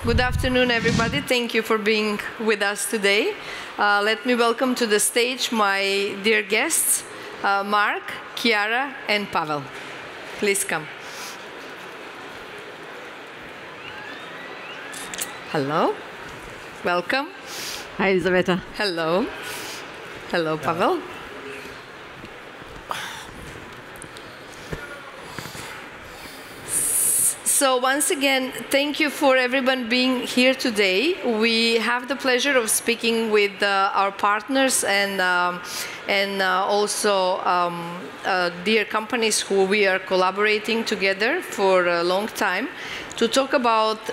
Good afternoon, everybody. Thank you for being with us today. Let me welcome to the stage my dear guests, Mark, Chiara, and Pavel. Please come. Hello. Welcome. Hi, Elizabeta. Hello. Hello, Pavel. So once again, thank you for everyone being here today. We have the pleasure of speaking with our partners and also dear companies who we are collaborating together for a long time to talk about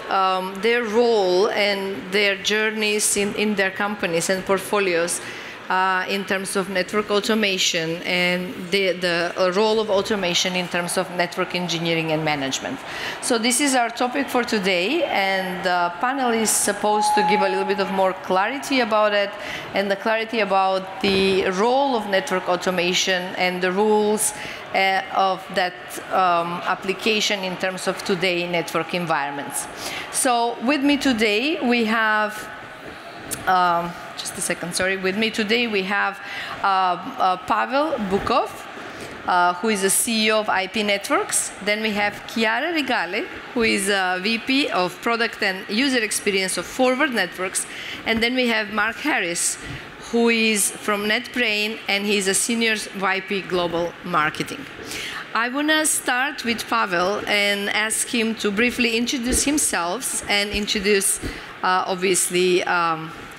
their role and their journeys in their companies and portfolios in terms of network automation and the role of automation in terms of network engineering and management. So this is our topic for today, and the panel is supposed to give a little bit of more clarity about it and the clarity about the role of network automation and the rules of that application in terms of today network environments. So with me today we have just a second, sorry. With me today we have Pavel Bukov, who is the CEO of IP Networks. Then we have Chiara Regale, who is VP of Product and User Experience of Forward Networks. And then we have Mark Harris, who is from Netbrain, and he's a Senior VP Global Marketing. I want to start with Pavel and ask him to briefly introduce himself and introduce, obviously,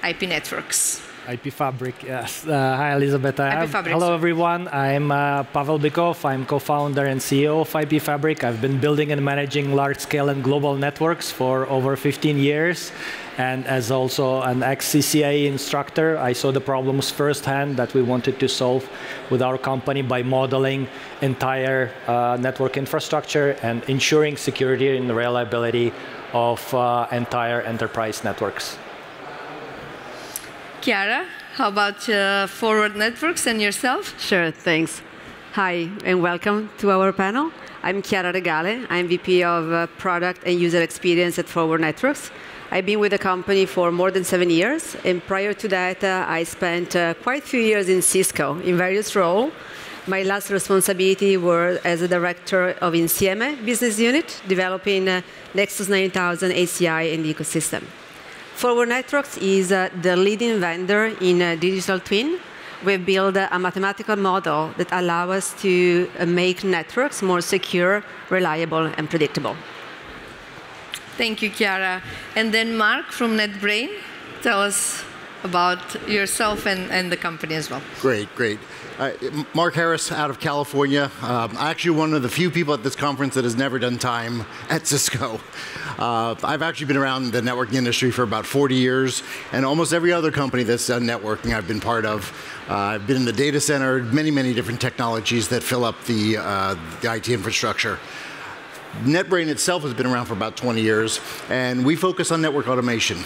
IP Networks. IP Fabric, yes. Hi, Elizabeta. Hello, everyone. I'm Pavel Bykov. I'm co-founder and CEO of IP Fabric. I've been building and managing large-scale and global networks for over 15 years. And as also an ex-CCIE instructor, I saw the problems firsthand that we wanted to solve with our company by modeling entire network infrastructure and ensuring security and reliability of entire enterprise networks. Chiara, how about Forward Networks and yourself? Sure, thanks. Hi, and welcome to our panel. I'm Chiara Regale. I'm VP of Product and User Experience at Forward Networks. I've been with the company for more than 7 years, and prior to that, I spent quite a few years in Cisco in various roles. My last responsibility was as a director of EMEA business unit, developing Nexus 9000 ACI and the ecosystem. Forward Networks is the leading vendor in digital twin. We've built a mathematical model that allows us to make networks more secure, reliable, and predictable. Thank you, Chiara. And then Mark from Netbrain, tell us about yourself and the company as well. Great, great. Mark Harris out of California. Actually one of the few people at this conference that has never done time at Cisco. I've actually been around the networking industry for about 40 years, and almost every other company that's done networking I've been part of. I've been in the data center, many, many different technologies that fill up the IT infrastructure. Netbrain itself has been around for about 20 years, and we focus on network automation.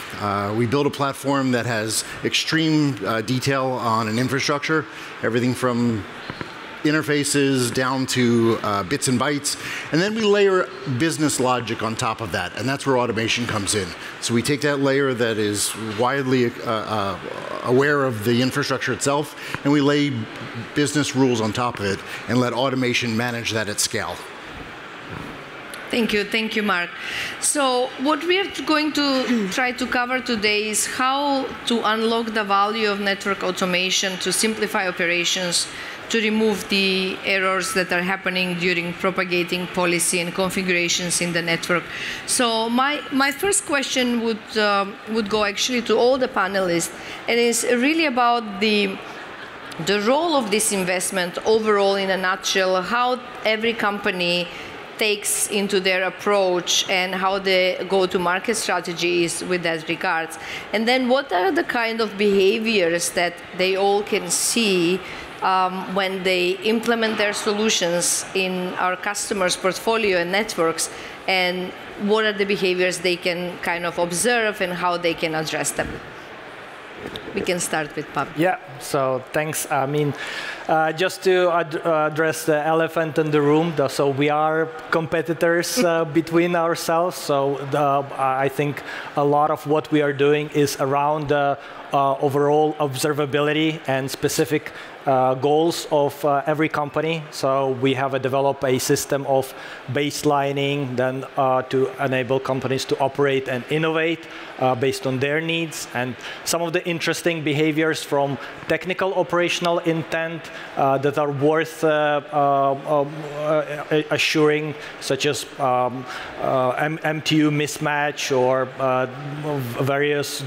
We build a platform that has extreme detail on an infrastructure, everything from interfaces down to bits and bytes, and then we layer business logic on top of that, and that's where automation comes in. So we take that layer that is widely aware of the infrastructure itself, and we lay business rules on top of it and let automation manage that at scale. Thank you, Mark. So what we are going to try to cover today is how to unlock the value of network automation to simplify operations, to remove the errors that are happening during propagating policy and configurations in the network. So my first question would go actually to all the panelists, and it's really about the role of this investment overall in a nutshell, how every company takes into their approach and how the go-to-market strategy is with that regards. And then what are the kind of behaviors that they all can see when they implement their solutions in our customers' portfolio and networks, and what are the behaviors they can kind of observe and how they can address them? we can start with Pavel. Yeah, so thanks. I mean, just to address the elephant in the room, so we are competitors between ourselves. So I think a lot of what we are doing is around overall observability and specific goals of every company. So we have developed a system of baselining then to enable companies to operate and innovate based on their needs. And some of the interesting behaviors from technical operational intent that are worth assuring, such as MTU mismatch or various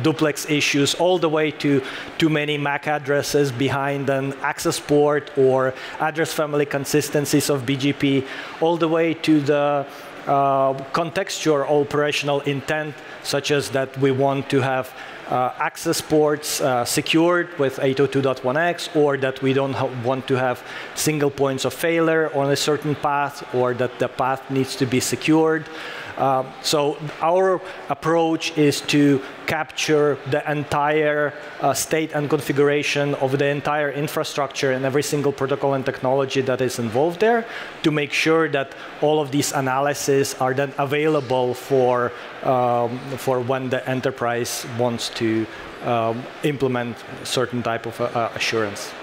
duplex issues, all the way to too many MAC addresses behind an access port or address family consistencies of BGP, all the way to the contextual operational intent, such as that we want to have access ports secured with 802.1x, or that we don't want to have single points of failure on a certain path, or that the path needs to be secured. So our approach is to capture the entire state and configuration of the entire infrastructure and every single protocol and technology that is involved there, to make sure that all of these analyses are then available for when the enterprise wants to implement a certain type of assurance.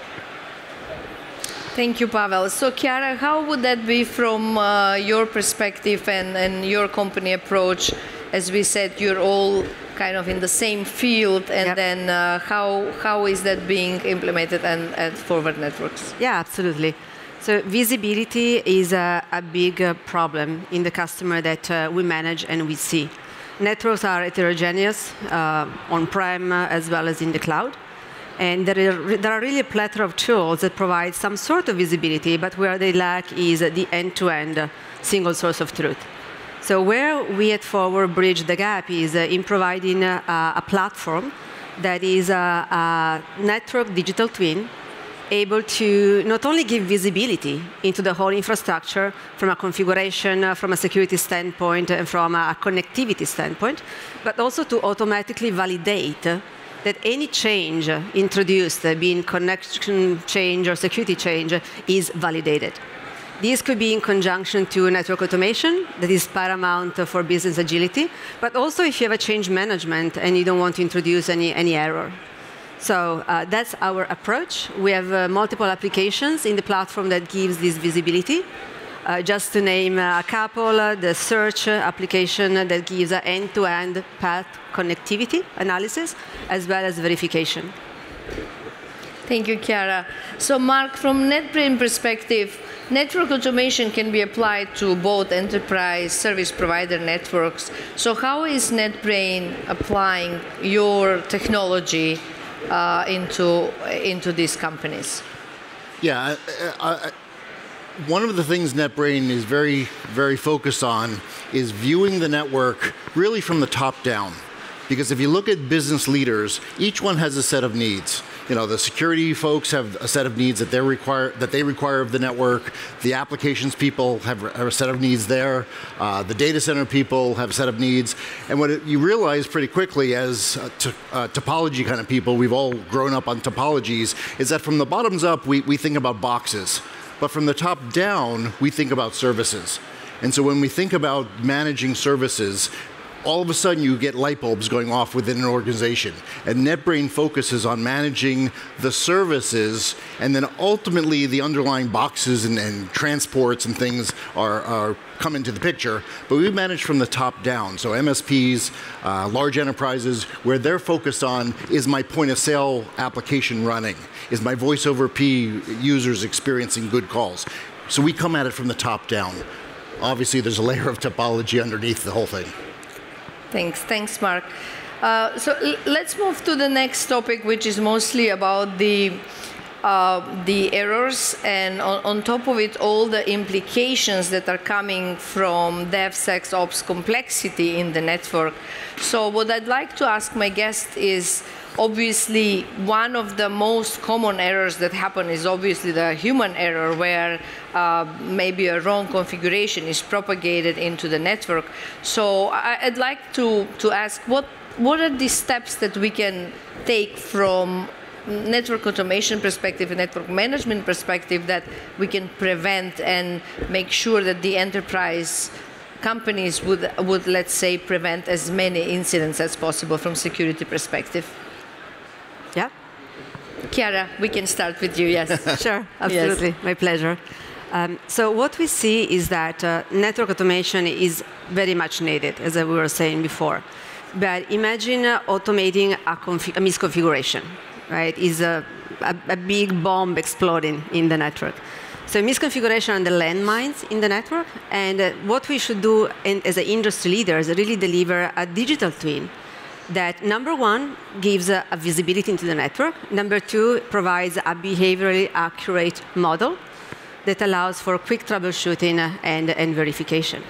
Thank you, Pavel. So, Chiara, how would that be from your perspective and your company approach? As we said, you're all kind of in the same field, and yep. Then how is that being implemented at Forward Networks? Yeah, absolutely. So visibility is a big problem in the customer that we manage and we see. Networks are heterogeneous on-prem as well as in the cloud. And there are really a plethora of tools that provide some sort of visibility, but where they lack is the end-to-end single source of truth. So where we at Forward bridge the gap is in providing a platform that is a network digital twin, able to not only give visibility into the whole infrastructure from a configuration, from a security standpoint, and from a connectivity standpoint, but also to automatically validate that any change introduced, being connection change or security change, is validated. This could be in conjunction to network automation that is paramount for business agility, but also if you have a change management and you don't want to introduce any error. So that's our approach. We have multiple applications in the platform that gives this visibility. Just to name a couple, the search application that gives an end-to-end path connectivity analysis, as well as verification. Thank you, Chiara. So, Mark, from Netbrain perspective, network automation can be applied to both enterprise service provider networks. So how is Netbrain applying your technology into these companies? Yeah. One of the things Netbrain is very, very focused on is viewing the network really from the top down. Because if you look at business leaders, each one has a set of needs. You know, the security folks have a set of needs that they require of the network. The applications people have a set of needs there. The data center people have a set of needs. And what you realize pretty quickly as topology kind of people, we've all grown up on topologies, is that from the bottoms up, we think about boxes. But from the top down, we think about services. And so when we think about managing services, all of a sudden you get light bulbs going off within an organization. And Netbrain focuses on managing the services, and then ultimately the underlying boxes and transports and things are come into the picture. But we manage from the top down. So MSPs, large enterprises, where they're focused on, is my point of sale application running? Is my voice over P users experiencing good calls? So we come at it from the top down. Obviously there's a layer of topology underneath the whole thing. Thanks, Mark. So let's move to the next topic, which is mostly about the errors, and on top of it, all the implications that are coming from DevSecOps complexity in the network. So what I'd like to ask my guest is, obviously, one of the most common errors that happen is obviously the human error, where maybe a wrong configuration is propagated into the network. So I'd like to ask, what what are the steps that we can take from network automation perspective and network management perspective that we can prevent and make sure that the enterprise companies would, let's say, prevent as many incidents as possible from security perspective? Yeah. Chiara, we can start with you, yes. Sure, absolutely, yes. My pleasure. So what we see is that network automation is very much needed, as we were saying before. But imagine automating a misconfiguration, right? Is a big bomb exploding in the network. So misconfiguration are the landmines in the network, and what we should do as an industry leader is really deliver a digital twin that, number one, gives a visibility into the network. Number two, provides a behaviorally accurate model that allows for quick troubleshooting and verification.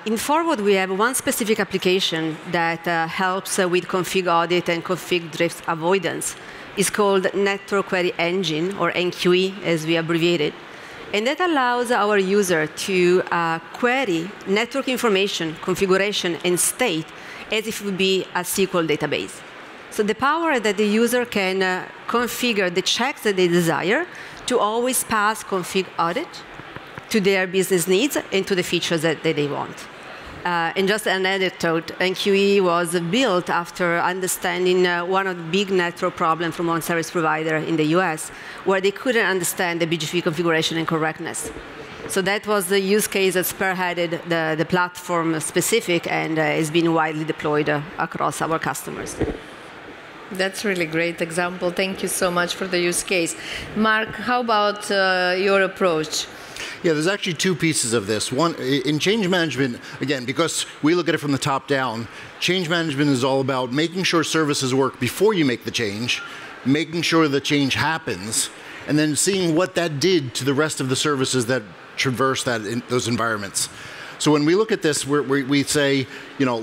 In Forward, we have one specific application that helps with config audit and config drift avoidance. It's called Network Query Engine, or NQE, as we abbreviate it. And that allows our user to query network information, configuration, and state as if it would be a SQL database. So the power that the user can configure the checks that they desire to always pass config audit to their business needs and to the features that they want. And just an anecdote, NQE was built after understanding one of the big network problems from one service provider in the US, where they couldn't understand the BGP configuration and correctness. So that was the use case that spearheaded the platform specific and has been widely deployed across our customers. That's really great example. Thank you so much for the use case. Mark, how about your approach? Yeah, there's actually two pieces of this. One, in change management, again, because we look at it from the top down, change management is all about making sure services work before you make the change, making sure the change happens, and then seeing what that did to the rest of the services that traverse those environments. So when we look at this, we say, you know,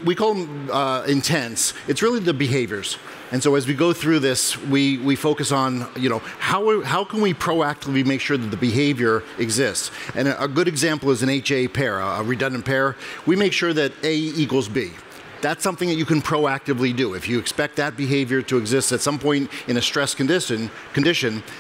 we call them intents. It's really the behaviors. And so as we go through this, we focus on, you know, how can we proactively make sure that the behavior exists? And a good example is an HA pair, a redundant pair. We make sure that A equals B. That's something that you can proactively do. If you expect that behavior to exist at some point in a stress condition,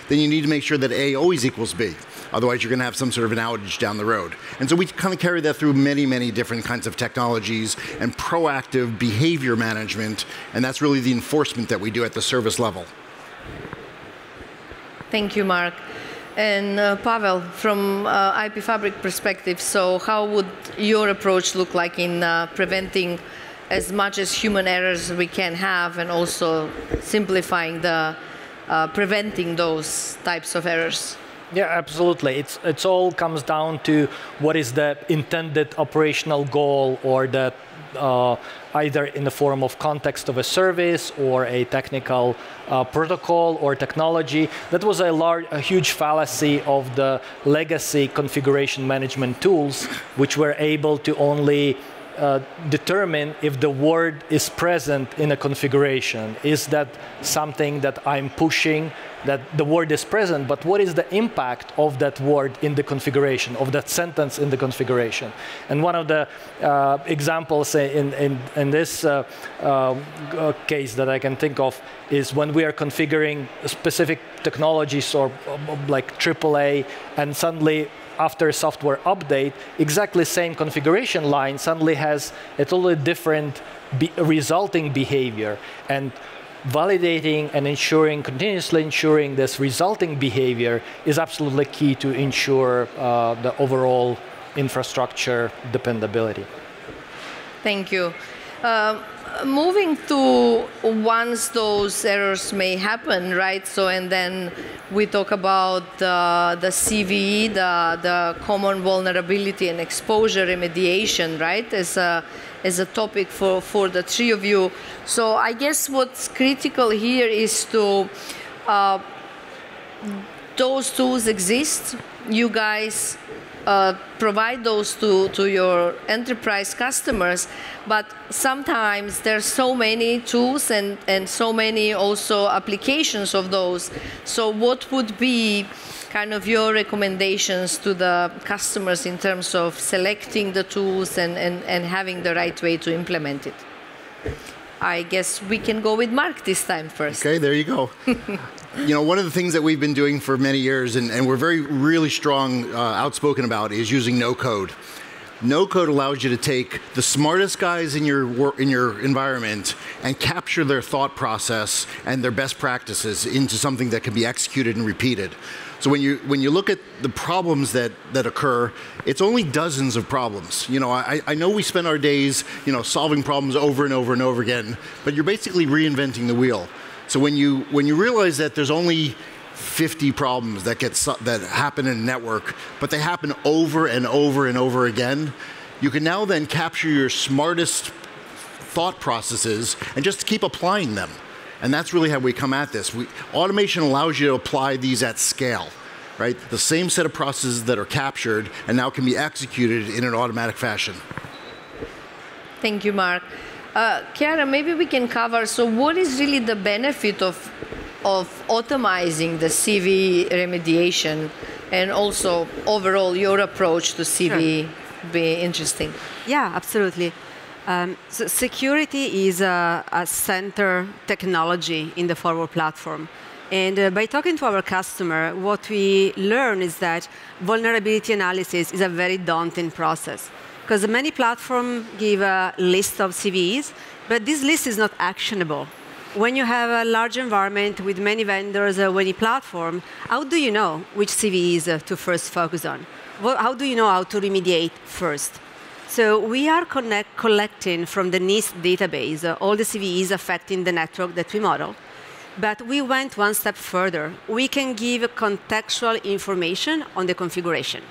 then you need to make sure that A always equals B. Otherwise, you're going to have some sort of an outage down the road. And so we kind of carry that through many, many different kinds of technologies and proactive behavior management, and that's really the enforcement that we do at the service level. Thank you, Mark. And Pavel, from IP Fabric perspective, so how would your approach look like in preventing as much as human errors we can have, and also simplifying preventing those types of errors? Yeah, absolutely. It's all comes down to what is the intended operational goal, or the either in the form of context of a service or a technical protocol or technology. That was a huge fallacy of the legacy configuration management tools, which were able to only determine if the word is present in a configuration. Is that something that I'm pushing, that the word is present, but what is the impact of that word in the configuration, of that sentence in the configuration? And one of the examples in this case that I can think of is when we are configuring specific technologies, or like AAA, and suddenly after a software update, exactly same configuration line suddenly has a totally different resulting behavior. And validating and continuously ensuring this resulting behavior is absolutely key to ensure the overall infrastructure dependability. Thank you. Moving to once those errors may happen, right? So, and then we talk about the CVE, the common vulnerability and exposure remediation, right? As a topic for the three of you. So I guess what's critical here is to those tools exist. You guys provide those to your enterprise customers, but sometimes there's so many tools and so many also applications of those. So what would be kind of your recommendations to the customers in terms of selecting the tools and having the right way to implement it? I guess we can go with Mark this time first. Okay, there you go. One of the things that we've been doing for many years, and we're really strong, outspoken about, is using no code. No code allows you to take the smartest guys in your environment and capture their thought process and their best practices into something that can be executed and repeated. So when you look at the problems that occur, it's only dozens of problems. I know we spend our days solving problems over and over and over again, but you're basically reinventing the wheel. So when you realize that there's only 50 problems that happen in a network, but they happen over and over and over again, you can now then capture your smartest thought processes and just keep applying them. And that's really how we come at this. Automation allows you to apply these at scale, right? The same set of processes that are captured and now can be executed in an automatic fashion. Thank you, Mark. Chiara, maybe we can cover, so what is really the benefit of automizing the CV remediation, and also overall your approach to CV? Sure. Be interesting. Yeah, absolutely. So security is a center technology in the Forward platform. And by talking to our customer, what we learn is that vulnerability analysis is a very daunting process. Because many platforms give a list of CVEs, but this list is not actionable. When you have a large environment with many vendors, many platforms, how do you know which CVEs to first focus on? How do you know how to remediate first? So we are collecting from the NIST database all the CVEs affecting the network that we model. But we went one step further. We can give contextual information on the configuration.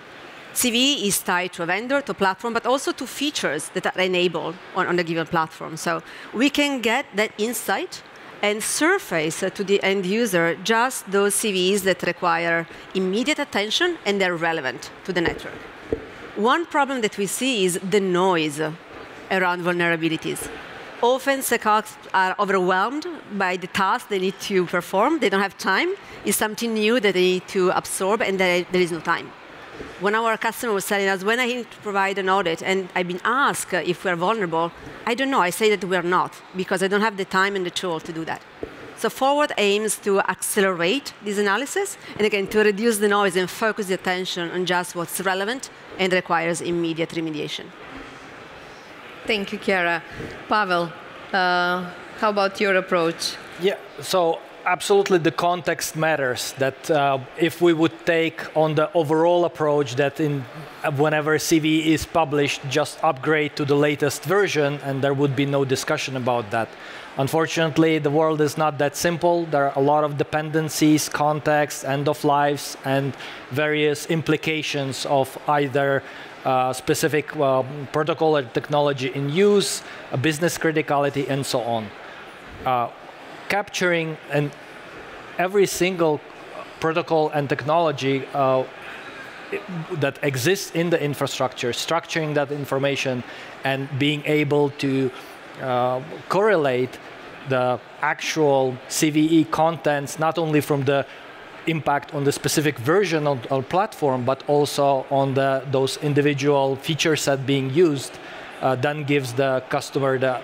CVE is tied to a vendor, to a platform, but also to features that are enabled on a given platform. So we can get that insight and surface to the end user just those CVEs that require immediate attention and they're relevant to the network. One problem that we see is the noise around vulnerabilities. Often SecOps are overwhelmed by the tasks they need to perform. They don't have time. It's something new that they need to absorb, and there is no time. When our customer was telling us, when I need to provide an audit and I've been asked if we're vulnerable, I don't know. I say that we're not, because I don't have the time and the tool to do that. So Forward aims to accelerate this analysis, and again, to reduce the noise and focus the attention on just what's relevant and requires immediate remediation. Thank you, Chiara. Pavel, how about your approach? Yeah, so absolutely the context matters. That if we would take on the overall approach that whenever CV is published, just upgrade to the latest version, and there would be no discussion about that. Unfortunately, the world is not that simple. There are a lot of dependencies, context, end of lives, and various implications of either specific protocol or technology in use, business criticality, and so on. Capturing every single protocol and technology that exists in the infrastructure, structuring that information, and being able to correlate the actual CVE contents, not only from the impact on the specific version of our platform, but also on those individual feature set being used, then gives the customer the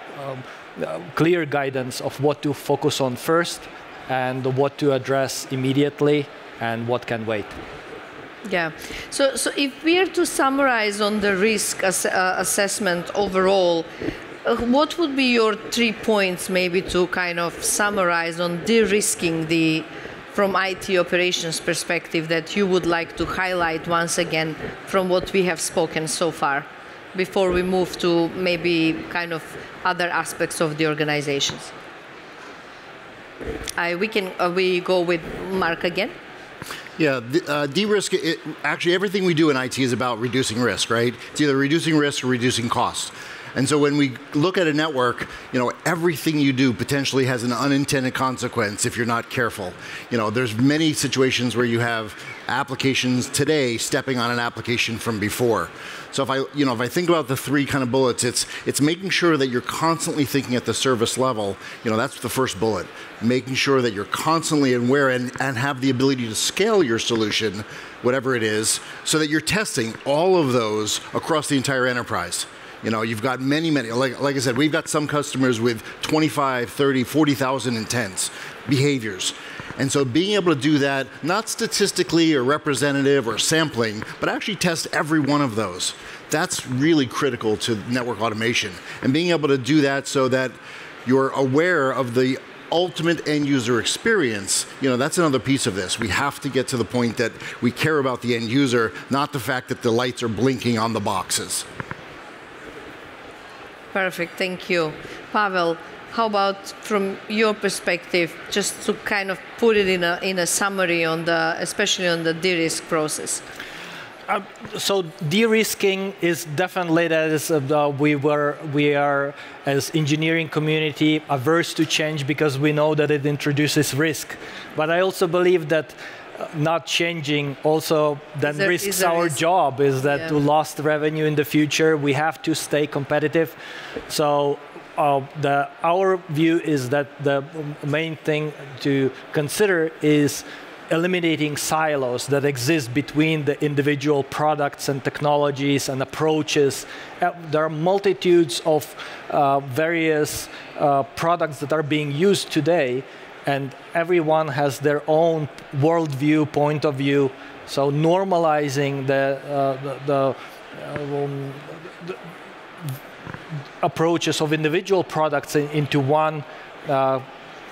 clear guidance of what to focus on first and what to address immediately and what can wait. Yeah. So if we are to summarize on the risk assessment overall, what would be your 3 points maybe to kind of summarize on de-risking from IT operations perspective that you would like to highlight once again from what we have spoken so far before we move to maybe kind of other aspects of the organizations? We go with Mark again. Yeah, de-risk, actually everything we do in IT is about reducing risk, right? It's either reducing risk or reducing costs. And so when we look at a network, everything you do potentially has an unintended consequence if you're not careful. There's many situations where you have applications today stepping on an application from before. So if I think about the 3 kind of bullets, it's making sure that you're constantly thinking at the service level. That's the first bullet. Making sure that you're constantly aware and have the ability to scale your solution, whatever it is, so that you're testing all of those across the entire enterprise. You've got many, like I said, we've got some customers with 25, 30, 40,000 intents, behaviors. And so being able to do that, not statistically or representative or sampling, but actually test every one of those, that's really critical to network automation. And being able to do that so that you're aware of the ultimate end user experience, that's another piece of this. We have to get to the point that we care about the end user, not the fact that the lights are blinking on the boxes. Perfect, thank you. Pavel, how about from your perspective, just to kind of put it in a summary especially on the de-risk process? So de-risking is definitely that is we are as engineering community averse to change because we know that it introduces risk. But I also believe that not changing also then risks our job. Is that to lost revenue in the future? We have to stay competitive. So our view is that the main thing to consider is eliminating silos that exist between the individual products and technologies and approaches. There are multitudes of various products that are being used today, and everyone has their own worldview, point of view. So normalizing the approaches of individual products into one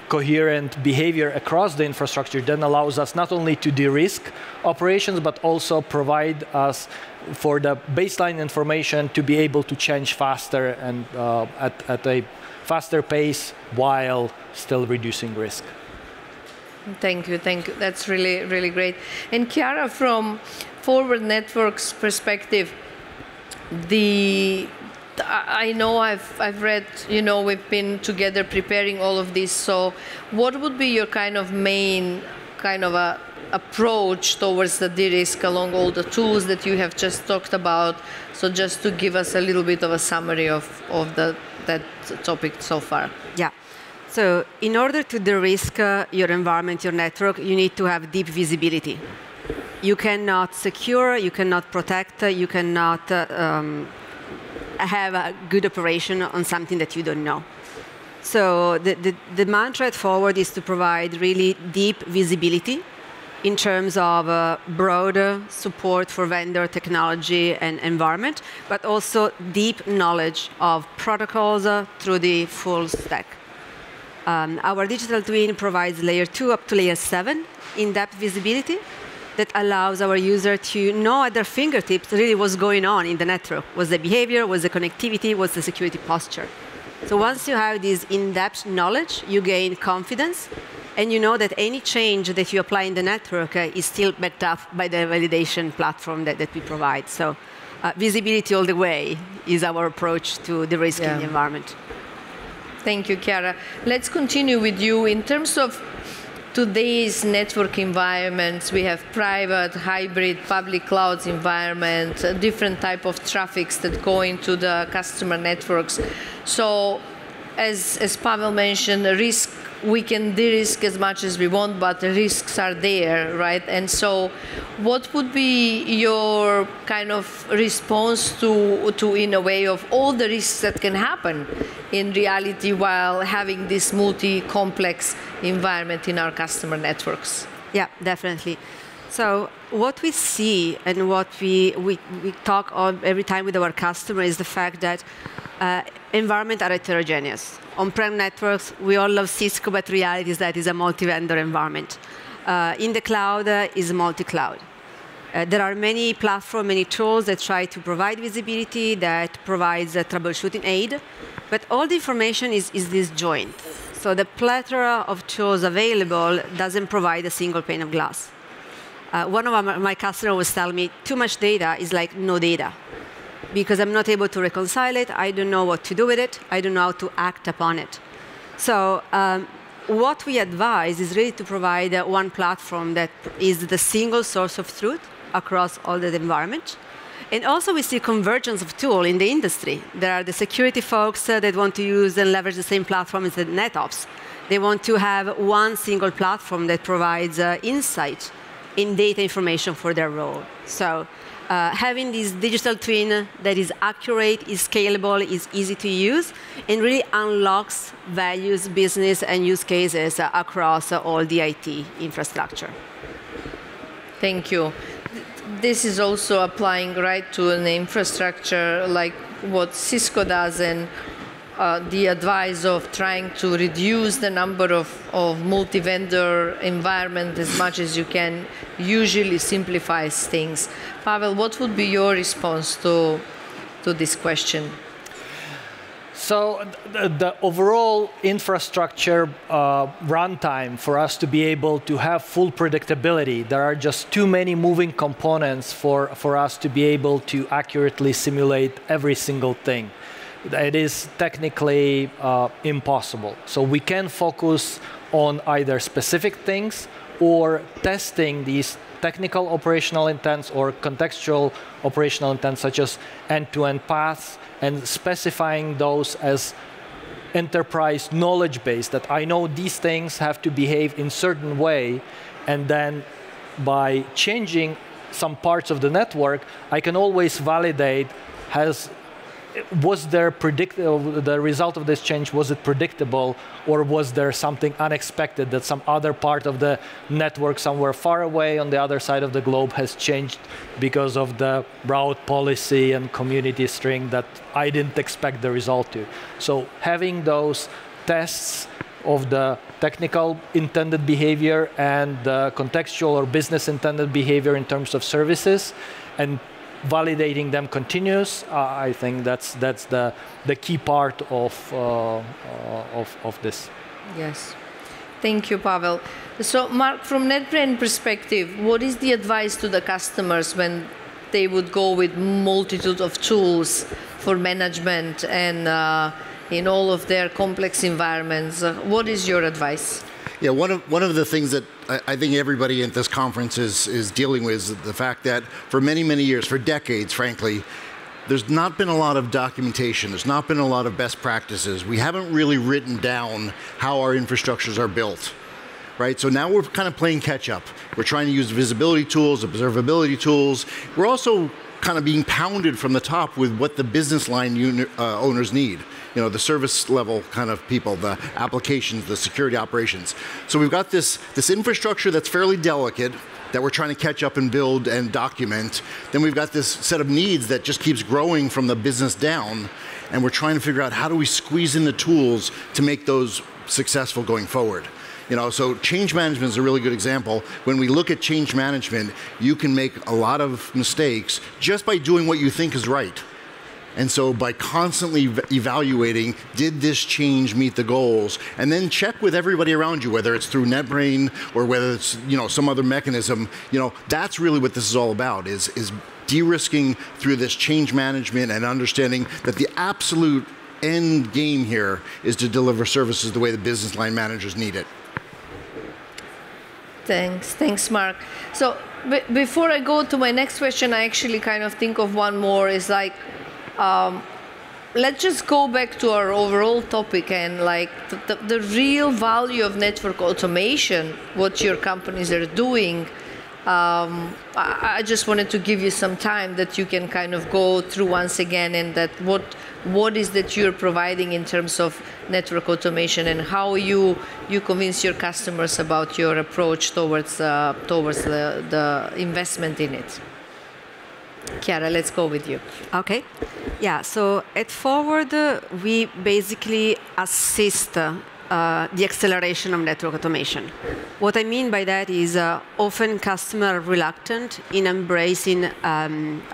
coherent behavior across the infrastructure then allows us not only to de-risk operations, but also provide us for the baseline information to be able to change faster and at a faster pace while still reducing risk. Thank you, thank you. That's really, really great. And Chiara, from Forward Networks perspective, I know I've read, we've been together preparing all of this. So what would be your kind of main approach towards the de-risk along all the tools that you have just talked about? So just to give us a little bit of a summary of that topic so far. Yeah. So in order to de-risk your environment, your network, you need to have deep visibility. You cannot secure, you cannot protect, you cannot have a good operation on something that you don't know. So the mantra at Forward is to provide really deep visibility in terms of broader support for vendor technology and environment, but also deep knowledge of protocols through the full stack. Our digital twin provides layer 2 up to layer 7 in-depth visibility that allows our user to know at their fingertips really what's going on in the network. What's the behavior, what's the connectivity, what's the security posture. So once you have this in-depth knowledge, you gain confidence, and you know that any change that you apply in the network is still backed up by the validation platform that we provide. So visibility all the way is our approach to the risk in the environment. Thank you, Chiara. Let's continue with you. In terms of today's network environments, we have private, hybrid, public clouds environment, different type of traffics that go into the customer networks. So as Pavel mentioned, risk, we can de-risk as much as we want, but the risks are there, right? And so what would be your kind of response to in a way, of all the risks that can happen in reality while having this multi-complex environment in our customer networks? Yeah, definitely. So what we see and what we talk on every time with our customer is the fact that environments are heterogeneous. On-prem networks, we all love Cisco, but reality is that it's a multi-vendor environment. In the cloud is multi-cloud. There are many platforms, many tools that try to provide visibility, that provides a troubleshooting aid, but all the information is disjoint. So the plethora of tools available doesn't provide a single pane of glass. One of my customers was telling me, too much data is like no data, because I'm not able to reconcile it. I don't know what to do with it. I don't know how to act upon it. So what we advise is really to provide one platform that is the single source of truth across all the environment. And also we see convergence of tool in the industry. There are the security folks that want to use and leverage the same platform as the NetOps. They want to have one single platform that provides insight in data information for their role. So having this digital twin that is accurate, is scalable, is easy to use, and really unlocks values, business, and use cases across all the IT infrastructure. Thank you. This is also applying right to an infrastructure like what Cisco does, and the advice of trying to reduce the number of multi-vendor environment as much as you can usually simplifies things. Pavel, what would be your response to this question? So the overall infrastructure runtime for us to be able to have full predictability, there are just too many moving components for us to be able to accurately simulate every single thing. It is technically impossible. So we can focus on either specific things or testing these technical operational intents or contextual operational intents, such as end-to-end paths, and specifying those as enterprise knowledge base, that I know these things have to behave in certain way, and then by changing some parts of the network, I can always validate was there the result of this change, was it predictable, or was there something unexpected that some other part of the network somewhere far away on the other side of the globe has changed because of the route policy and community string that I didn't expect the result to. So having those tests of the technical intended behavior and the contextual or business intended behavior in terms of services, and validating them continuous, I think that's the key part of this. Yes. Thank you, Pavel. So, Mark, from Netbrain perspective, what is the advice to the customers when they would go with multitude of tools for management and in all of their complex environments? What is your advice? Yeah, one of the things that I think everybody at this conference is dealing with is the fact that for many, many years, for decades, frankly, there's not been a lot of documentation. There's not been a lot of best practices. We haven't really written down how our infrastructures are built, right? So now we're kind of playing catch up. We're trying to use visibility tools, observability tools. We're also kind of being pounded from the top with what the business line owners need. You know, the service level kind of people, the applications, the security operations. So we've got this infrastructure that's fairly delicate that we're trying to catch up and build and document. Then we've got this set of needs that just keeps growing from the business down, and we're trying to figure out how do we squeeze in the tools to make those successful going forward. You know, so change management is a really good example. When we look at change management, you can make a lot of mistakes just by doing what you think is right. And so by constantly evaluating, did this change meet the goals? And then check with everybody around you, whether it's through Netbrain or whether it's, you know, some other mechanism. You know, that's really what this is all about, is de-risking through this change management and understanding that the absolute end game here is to deliver services the way the business line managers need it. Thanks, Mark. So before I go to my next question, I actually kind of think of one more. Is like, let's just go back to our overall topic and like the real value of network automation, what your companies are doing. I just wanted to give you some time that you can kind of go through once again, and that what is that you're providing in terms of network automation, and how you convince your customers about your approach towards the investment in it. Chiara, let's go with you. Okay. Yeah, so at Forward, we basically assist the acceleration of network automation. What I mean by that is often customers are reluctant in embracing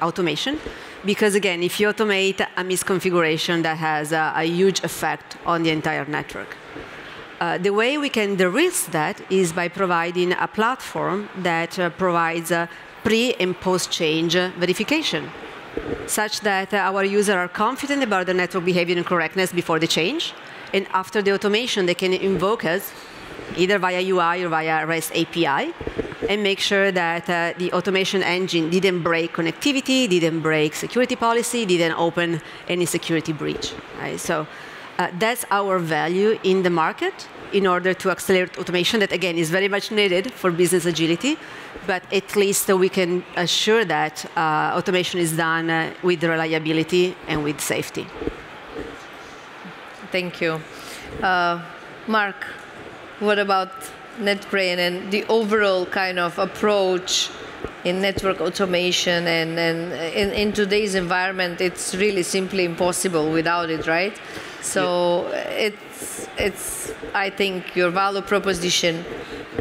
automation, because again, if you automate a misconfiguration, that has a huge effect on the entire network. The way we can de-risk that is by providing a platform that provides pre- and post-change verification, such that our users are confident about the network behavior and correctness before the change, and after the automation, they can invoke us either via UI or via REST API, and make sure that the automation engine didn't break connectivity, didn't break security policy, didn't open any security breach. Right? So that's our value in the market. in order to accelerate automation that, again, is very much needed for business agility. But at least we can assure that automation is done with reliability and with safety. Thank you. Mark, what about Netbrain and the overall kind of approach in network automation? And in today's environment, it's really simply impossible without it, right? So it's I think, your value proposition.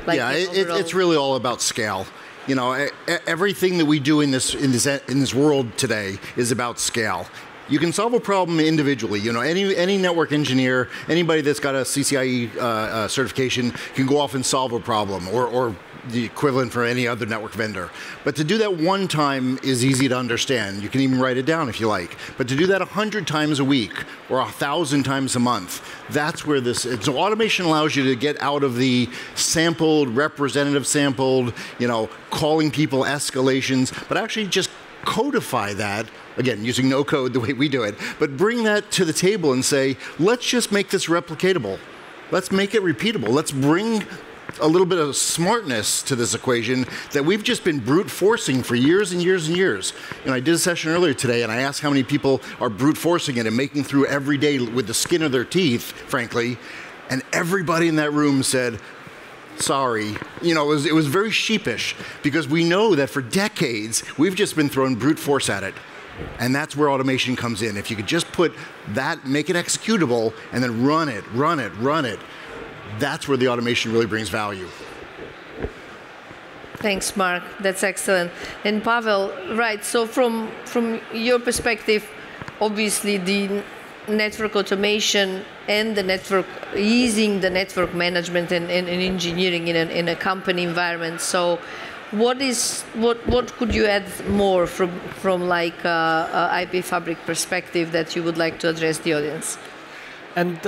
Like yeah, it's really all about scale. You know, everything that we do in this world today is about scale. You can solve a problem individually. You know, any network engineer, anybody that's got a CCIE certification can go off and solve a problem, or the equivalent for any other network vendor. But to do that one time is easy to understand. You can even write it down if you like. But to do that 100 times a week or 1,000 times a month, that's where so automation allows you to get out of the sampled, representative sampled, you know, calling people escalations, but actually just codify that, again, using no code the way we do it, but bring that to the table and say, let's just make this replicatable. Let's make it repeatable. Let's bring a little bit of smartness to this equation that we've just been brute forcing for years and years and years. And I did a session earlier today, and I asked how many people are brute forcing it and making through every day with the skin of their teeth, frankly, and everybody in that room said, sorry. You know, it was very sheepish, because we know that for decades, we've just been throwing brute force at it. And that's where automation comes in. If you could just put that, make it executable, and then run it, that's where the automation really brings value. Thanks, Mark. That's excellent. And Pavel, right, so from your perspective, obviously the network automation and the network, easing the network management and engineering in a company environment. So what could you add more from like IP Fabric perspective that you would like to address the audience? And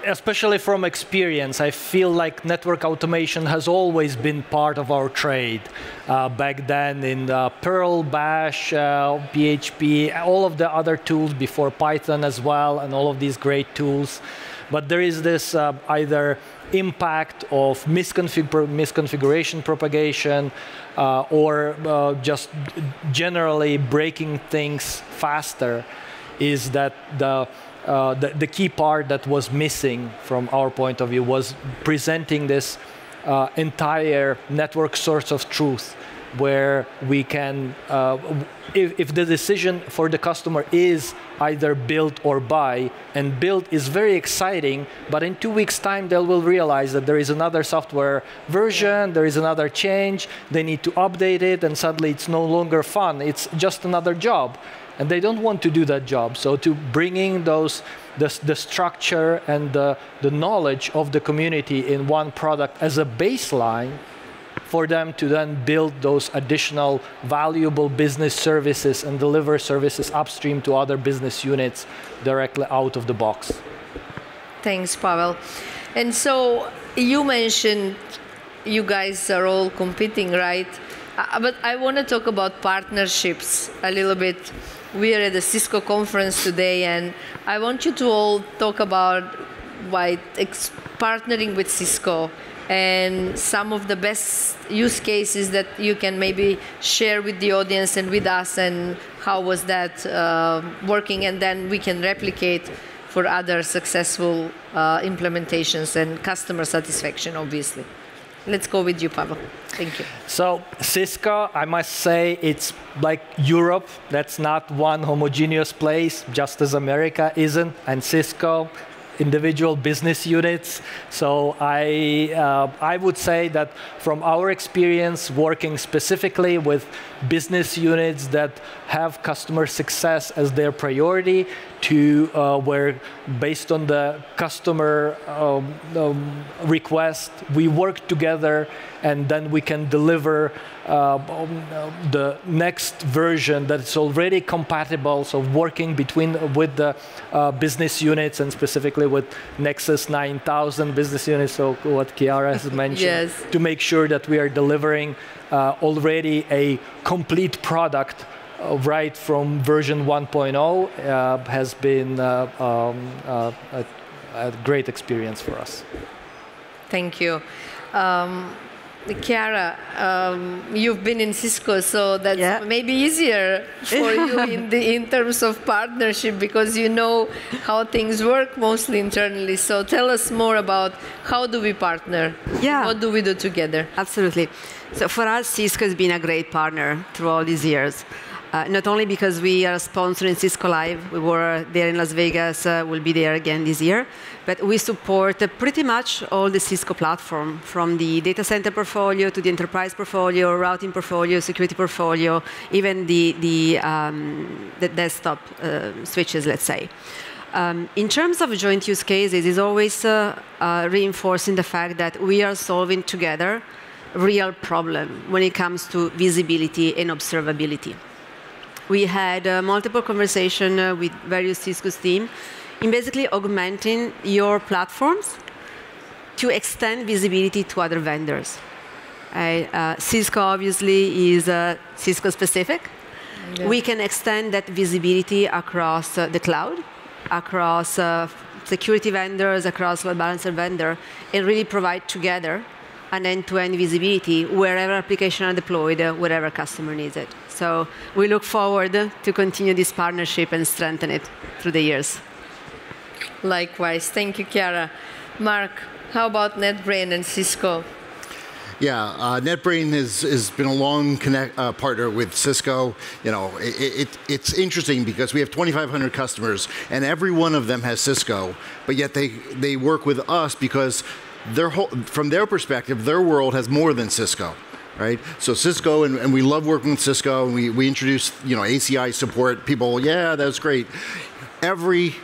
especially from experience, I feel like network automation has always been part of our trade. Back then in Perl, Bash, PHP, all of the other tools before Python as well, and all of these great tools. But there is this either impact of misconfiguration propagation or just generally breaking things faster, is that the key part that was missing from our point of view was presenting this entire network source of truth, where we can, if the decision for the customer is either build or buy, and build is very exciting, but in 2 weeks' time they will realize that there is another software version, there is another change, they need to update it, and suddenly it's no longer fun, it's just another job. And they don't want to do that job. So to bringing the structure and the knowledge of the community in one product as a baseline for them to then build those additional valuable business services and deliver services upstream to other business units directly out of the box. Thanks, Pavel. And so you mentioned you guys are all competing, right? But I want to talk about partnerships a little bit. We are at the Cisco conference today, and I want you to all talk about why partnering with Cisco and some of the best use cases that you can maybe share with the audience and with us, and how was that working, and then we can replicate for other successful implementations and customer satisfaction, obviously. Let's go with you, Pavel. Thank you. So Cisco, I must say, it's like Europe. That's not one homogeneous place, just as America isn't, and Cisco, individual business units. So I would say that from our experience working specifically with business units that have customer success as their priority, to where based on the customer request, we work together, and then we can deliver the next version that's already compatible. So working with the business units, and specifically with Nexus 9000 business units, so what Chiara has mentioned, yes, to make sure that we are delivering already a complete product right from version 1.0 has been a great experience for us. Thank you. Chiara, you've been in Cisco, so that's maybe easier for you in terms of partnership because you know how things work mostly internally. So tell us more about how do we partner? What do we do together? Absolutely. So for us, Cisco has been a great partner through all these years. Not only because we are sponsoring Cisco Live, we were there in Las Vegas, we'll be there again this year, but we support pretty much all the Cisco platform, from the data center portfolio to the enterprise portfolio, routing portfolio, security portfolio, even the desktop switches, let's say. In terms of joint use cases, it's always reinforcing the fact that we are solving together real problem when it comes to visibility and observability. We had multiple conversations with various Cisco's team in basically augmenting your platforms to extend visibility to other vendors. Cisco obviously is Cisco specific. Yeah. We can extend that visibility across the cloud, across security vendors, across load balancer vendor, and really provide together an end-to-end visibility wherever applications are deployed, wherever customer needs it. So we look forward to continue this partnership and strengthen it through the years. Likewise. Thank you, Chiara. Mark, how about Netbrain and Cisco? Yeah, Netbrain has been a long partner with Cisco. You know, it's interesting because we have 2,500 customers, and every one of them has Cisco, but yet they work with us because from their perspective, their world has more than Cisco, right? So Cisco, and we love working with Cisco, and we introduced, you know, ACI support. People, yeah, that's great. Every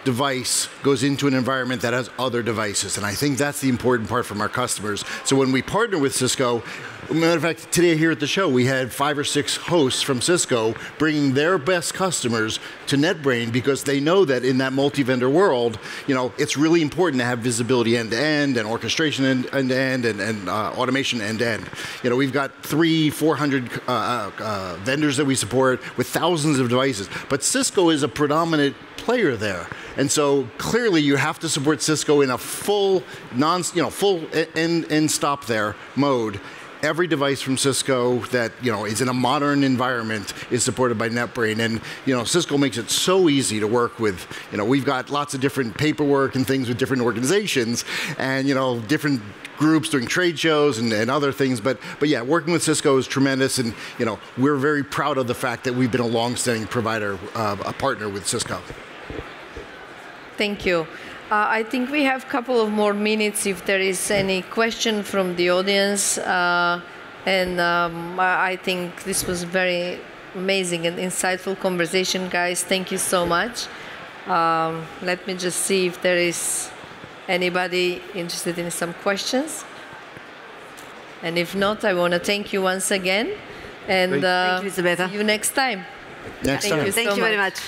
device goes into an environment that has other devices, and I think that's the important part from our customers. So when we partner with Cisco, matter of fact, today here at the show, we had 5 or 6 hosts from Cisco bringing their best customers to Netbrain because they know that in that multi-vendor world, you know, it's really important to have visibility end-to-end and orchestration end-to-end and automation end-to-end. You know, we've got 300-400 vendors that we support with thousands of devices, but Cisco is a predominant player there. And so clearly you have to support Cisco in a full full end stop there mode. Every device from Cisco that, you know, is in a modern environment is supported by Netbrain, and, you know, Cisco makes it so easy to work with. You know, we've got lots of different paperwork and things with different organizations, and, you know, different groups doing trade shows and other things. But yeah, working with Cisco is tremendous, and, you know, we're very proud of the fact that we've been a long-standing provider, a partner with Cisco. Thank you. I think we have a couple of more minutes if there is any question from the audience. I think this was very amazing and insightful conversation, guys. Thank you so much. Let me just see if there is anybody interested in some questions. And if not, I want to thank you once again. And thank you, Elizabeta. See you next time. Thank you very much.